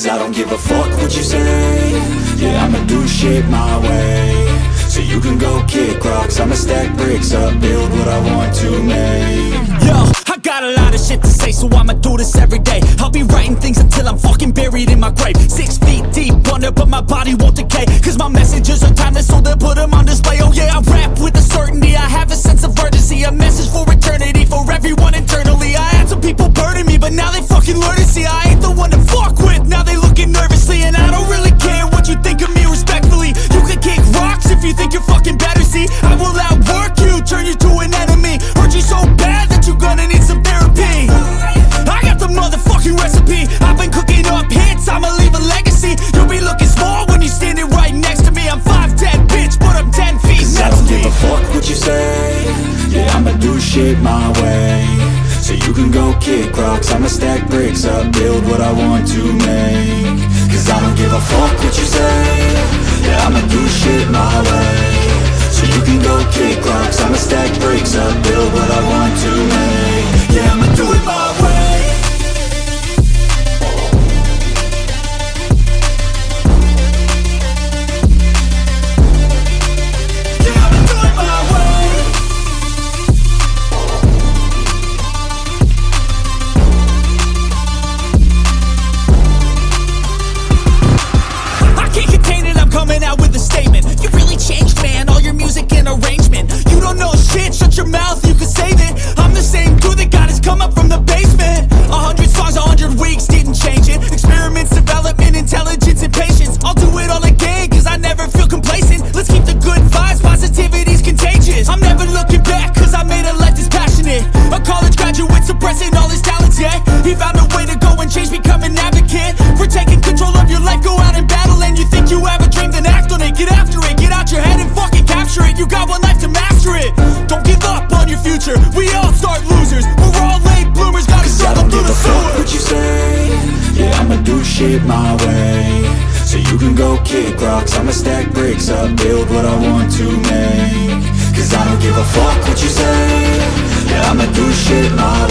Cause I don't give a fuck what you say. Yeah, I'ma do shit my way. So you can go kick rocks, I'ma stack bricks up, build what I want to make. Yo, I got a lot of shit to say, so I'ma do this every day. I'll be writing things until I'm fucking buried in my grave. 6 feet deep under, but my body won't decay. Cause my messages are timeless, so they'll put them on display. Oh yeah, I rap with a certainty, I have a sense of urgency. A message for eternity, for everyone internally. I had some people burning me, but now they fucking learn to see I ain't the one to fuck with, now they looking nervously. And I don't really care what you think of me, respectfully. You can kick rocks if you think you're fucking better, see. I will outwork you, turn you to an enemy. Hurt you so bad that you're gonna need some therapy. I got the motherfucking recipe. I've been cooking up hits, I'ma leave a legacy. You'll be looking small when you're standing right next to me. I'm 5'10", bitch, but I'm 10 feet Cause next I don't to give me. a fuck what you say. Yeah, I'ma do shit my way. So you can go kick rocks, I'ma stack bricks up, build what I want to make. Cause I don't give a fuck what you say. Yeah, I'ma do shit my way. So you can go kick rocks, I'ma stack bricks up, build what I want to make. Yeah, I'ma do it my way. Yeah, I'ma do it my way. I can't contain it, I'm coming out with a statement. You really changed, man, all your music and arrangement. You don't know shit, shut your mouth, you can save it. I'm the same dude that got his come up from the basement. 100 songs, 100 weeks, didn't change it. Experiments, development, intelligence, and patience. I'll do it all again, cause I never feel complacent. Let's keep the good vibes, positivity's contagious. I'm never looking back, cause I made a life that's passionate. A college graduate suppressing all his talents, yeah. He found a way to go and change, become an advocate. For taking control of your life, go out and battle. And you think you have a dream, then act on it. Get after it, get out your head and fucking capture it. You got one life to master it. Don't give up on your future, we all start losers. We're all late bloomers, gotta struggle through the Fuck sewer. what you say. Yeah, I'ma do shit my way. So you can go kick rocks, I'ma stack bricks up, build what I want to make. Cause I don't give a fuck what you say. Yeah, I'ma do shit my